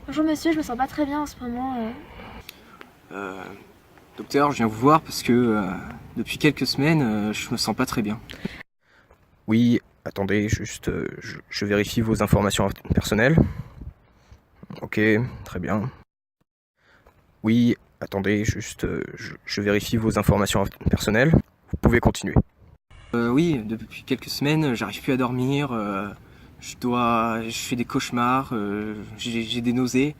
Bonjour monsieur, je me sens pas très bien en ce moment. Euh, Docteur, je viens vous voir parce que depuis quelques semaines, je me sens pas très bien. Oui, attendez, juste, je vérifie vos informations personnelles. Ok, très bien. Oui, attendez, juste, je vérifie vos informations personnelles. Vous pouvez continuer. Oui, depuis quelques semaines, j'arrive plus à dormir. Je fais des cauchemars. J'ai des nausées.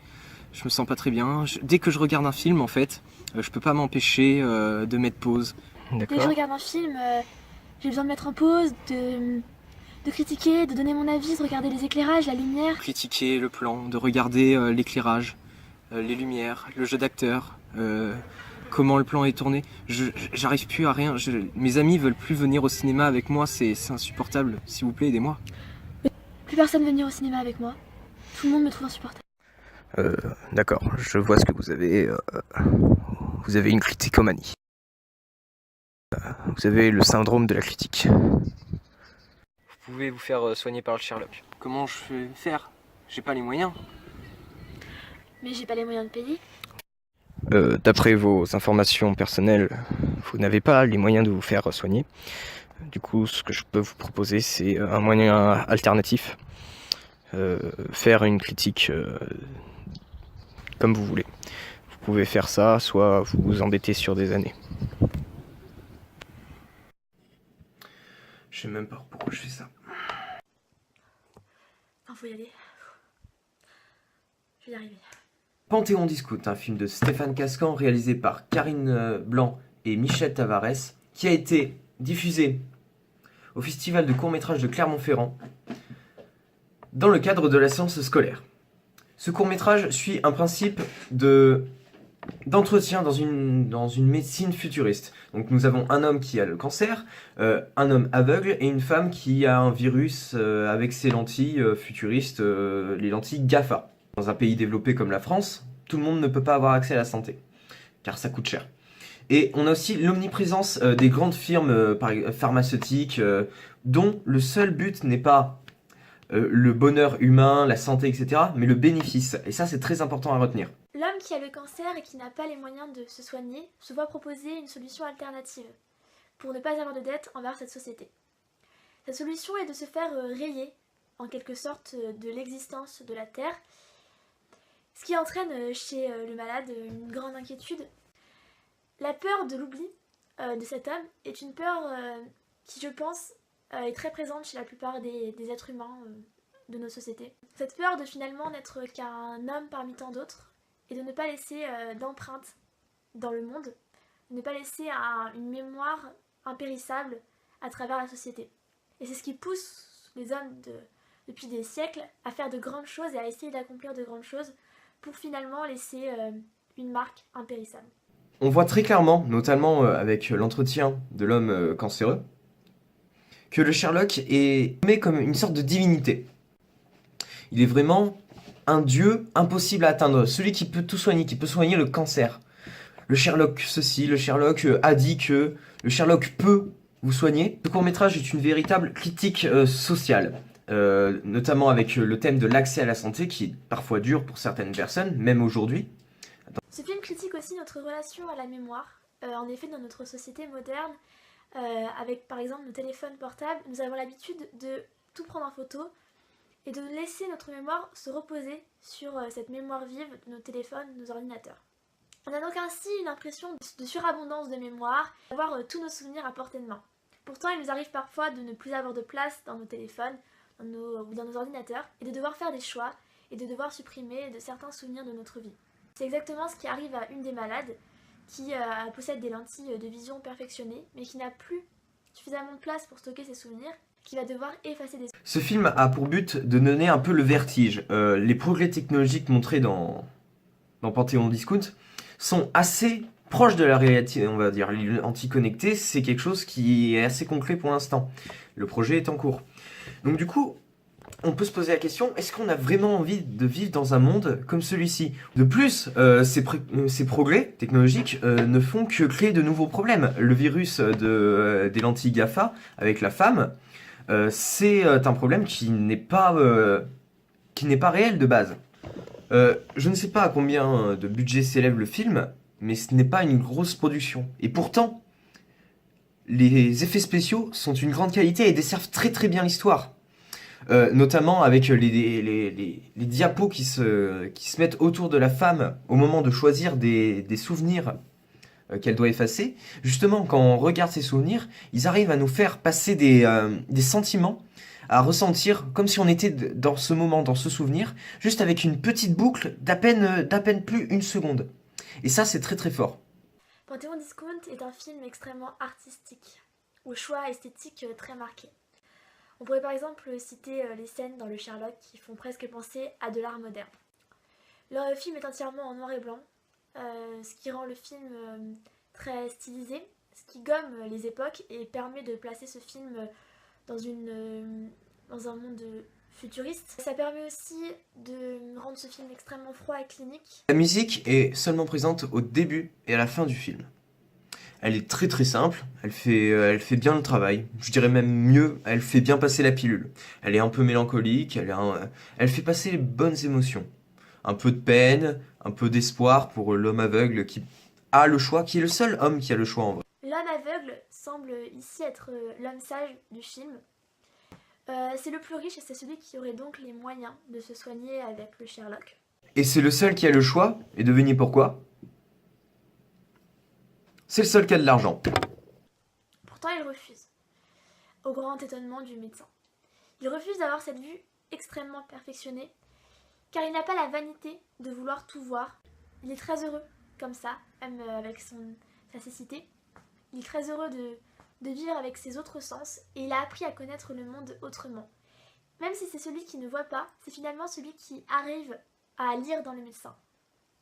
Je me sens pas très bien. Dès que je regarde un film, en fait, je peux pas m'empêcher de mettre pause. Dès que je D'accord. regarde un film, j'ai besoin de mettre en pause, de critiquer, de donner mon avis, de regarder les éclairages, la lumière. Critiquer le plan, de regarder l'éclairage, les lumières, le jeu d'acteur, comment le plan est tourné. J'arrive plus à rien. Mes amis veulent plus venir au cinéma avec moi, c'est insupportable. S'il vous plaît, aidez-moi. Plus personne veut venir au cinéma avec moi. Tout le monde me trouve insupportable. D'accord, je vois ce que vous avez. Vous avez une criticomanie. Vous avez le syndrome de la critique. Vous pouvez vous faire soigner par le Sherlock. Comment je vais faire? J'ai pas les moyens. Mais j'ai pas les moyens de payer. D'après vos informations personnelles, vous n'avez pas les moyens de vous faire soigner. Du coup, ce que je peux vous proposer, c'est un moyen alternatif. Faire une critique comme vous voulez. Vous pouvez faire ça, soit vous vous endettez sur des années. Je sais même pas pourquoi je fais ça. Enfin, faut y aller. Je vais y arriver. Panthéon Discount, un film de Stéphane Cascan réalisé par Karine Blanc et Michel Tavares, qui a été diffusé au Festival de court-métrage de Clermont-Ferrand dans le cadre de la séance scolaire. Ce court-métrage suit un principe d'entretien dans une médecine futuriste. Donc nous avons un homme qui a le cancer, un homme aveugle et une femme qui a un virus avec ses lentilles futuristes, les lentilles GAFA. Dans un pays développé comme la France, tout le monde ne peut pas avoir accès à la santé, car ça coûte cher. Et on a aussi l'omniprésence des grandes firmes pharmaceutiques, dont le seul but n'est pas le bonheur humain, la santé, etc., mais le bénéfice. Et ça, c'est très important à retenir. L'homme qui a le cancer et qui n'a pas les moyens de se soigner se voit proposer une solution alternative pour ne pas avoir de dette envers cette société. Cette solution est de se faire rayer, en quelque sorte, de l'existence de la Terre, ce qui entraîne chez le malade une grande inquiétude. La peur de l'oubli de cet homme est une peur qui, je pense, est très présente chez la plupart des êtres humains de nos sociétés. Cette peur de finalement n'être qu'un homme parmi tant d'autres et de ne pas laisser d'empreinte dans le monde, de ne pas laisser une mémoire impérissable à travers la société. Et c'est ce qui pousse les hommes depuis des siècles à faire de grandes choses et à essayer d'accomplir de grandes choses pour finalement laisser une marque impérissable. On voit très clairement, notamment avec l'entretien de l'homme cancéreux, que le Sherlock est nommé comme une sorte de divinité. Il est vraiment un dieu impossible à atteindre, celui qui peut tout soigner, qui peut soigner le cancer. Le Sherlock ceci, le Sherlock a dit que le Sherlock peut vous soigner. Ce court-métrage est une véritable critique sociale, notamment avec le thème de l'accès à la santé qui est parfois dur pour certaines personnes, même aujourd'hui. Ce film critique aussi notre relation à la mémoire. En effet, dans notre société moderne, avec par exemple nos téléphones portables, nous avons l'habitude de tout prendre en photo et de laisser notre mémoire se reposer sur cette mémoire vive de nos téléphones, nos ordinateurs. On a donc ainsi une impression de surabondance de mémoire, d'avoir tous nos souvenirs à portée de main. Pourtant, il nous arrive parfois de ne plus avoir de place dans nos téléphones ou dans nos ordinateurs et de devoir faire des choix et de devoir supprimer de certains souvenirs de notre vie. C'est exactement ce qui arrive à une des malades qui possède des lentilles de vision perfectionnées mais qui n'a plus suffisamment de place pour stocker ses souvenirs, qui va devoir effacer des souvenirs. Ce film a pour but de donner un peu le vertige. Les progrès technologiques montrés dans Panthéon Discount sont assez proches de la réalité, on va dire. Les lentilles connectées, c'est quelque chose qui est assez concret pour l'instant. Le projet est en cours. Donc du coup, on peut se poser la question, est-ce qu'on a vraiment envie de vivre dans un monde comme celui-ci? De plus, ces progrès technologiques ne font que créer de nouveaux problèmes. Le virus des lentilles GAFA avec la femme, c'est un problème qui n'est pas réel de base. Je ne sais pas à combien de budget s'élève le film, mais ce n'est pas une grosse production. Et pourtant, les effets spéciaux sont d'une grande qualité et desservent très très bien l'histoire. Notamment avec les diapos qui se mettent autour de la femme au moment de choisir des souvenirs qu'elle doit effacer. Justement, quand on regarde ces souvenirs, ils arrivent à nous faire passer des sentiments, à ressentir comme si on était dans ce moment, dans ce souvenir, juste avec une petite boucle d'à peine plus une seconde. Et ça, c'est très très fort. Panthéon Discount est un film extrêmement artistique, au choix esthétique très marqué. On pourrait par exemple citer les scènes dans le Sherlock qui font presque penser à de l'art moderne. Le film est entièrement en noir et blanc, ce qui rend le film très stylisé, ce qui gomme les époques et permet de placer ce film dans un monde futuriste. Ça permet aussi de rendre ce film extrêmement froid et clinique. La musique est seulement présente au début et à la fin du film. Elle est très très simple, elle fait bien le travail, je dirais même mieux, elle fait bien passer la pilule. Elle est un peu mélancolique, elle fait passer les bonnes émotions. Un peu de peine, un peu d'espoir pour l'homme aveugle qui a le choix, qui est le seul homme qui a le choix en vrai. L'homme aveugle semble ici être l'homme sage du film. C'est le plus riche et c'est celui qui aurait donc les moyens de se soigner avec le Sherlock. Et c'est le seul qui a le choix, et devinez pourquoi? C'est le seul qui a de l'argent. Pourtant, il refuse, au grand étonnement du médecin. Il refuse d'avoir cette vue extrêmement perfectionnée, car il n'a pas la vanité de vouloir tout voir. Il est très heureux, comme ça, même avec sa cécité. Il est très heureux de vivre avec ses autres sens, et il a appris à connaître le monde autrement. Même si c'est celui qui ne voit pas, c'est finalement celui qui arrive à lire dans le médecin.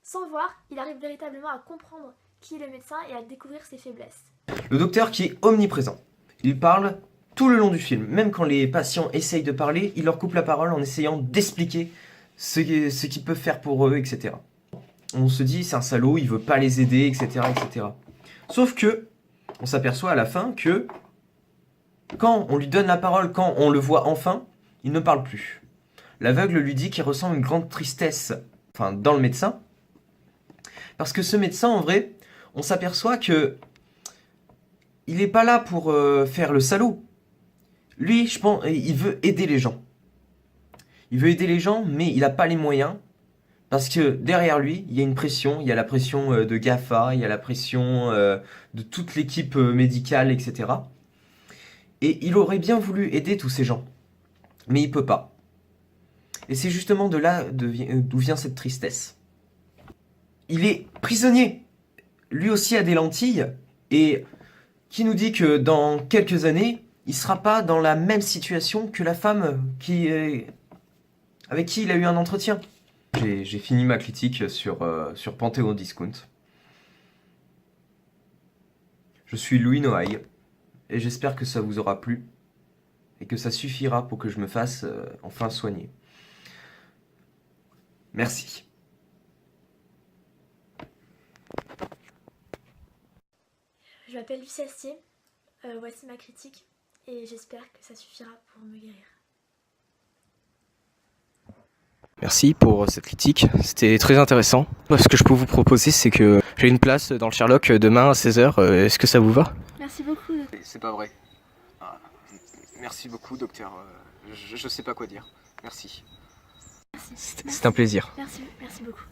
Sans voir, il arrive véritablement à comprendre qui est le médecin et à découvrir ses faiblesses. Le docteur qui est omniprésent. Il parle tout le long du film. Même quand les patients essayent de parler, il leur coupe la parole en essayant d'expliquer ce qu'ils peuvent faire pour eux, etc. On se dit, c'est un salaud, il veut pas les aider, etc., etc. Sauf que, on s'aperçoit à la fin que, quand on lui donne la parole, quand on le voit enfin, il ne parle plus. L'aveugle lui dit qu'il ressent une grande tristesse, dans le médecin, parce que ce médecin, en vrai, on s'aperçoit que il n'est pas là pour faire le salaud. Lui, je pense, il veut aider les gens. Il veut aider les gens, mais il n'a pas les moyens. Parce que derrière lui, il y a une pression. Il y a la pression de GAFA, il y a la pression de toute l'équipe médicale, etc. Et il aurait bien voulu aider tous ces gens. Mais il ne peut pas. Et c'est justement de là d'où vient cette tristesse. Il est prisonnier. Lui aussi a des lentilles. Et qui nous dit que dans quelques années, il ne sera pas dans la même situation que la femme avec qui il a eu un entretien. J'ai fini ma critique sur Panthéon Discount. Je suis Louis Noailles et j'espère que ça vous aura plu et que ça suffira pour que je me fasse enfin soigner. Merci. Je m'appelle Lucie Astier, voici ma critique et j'espère que ça suffira pour me guérir. Merci pour cette critique, c'était très intéressant. Ce que je peux vous proposer, c'est que j'ai une place dans le Sherlock demain à 16h. Est-ce que ça vous va? Merci beaucoup. C'est pas vrai. Merci beaucoup, docteur. Je sais pas quoi dire. Merci. C'est un plaisir. Merci beaucoup.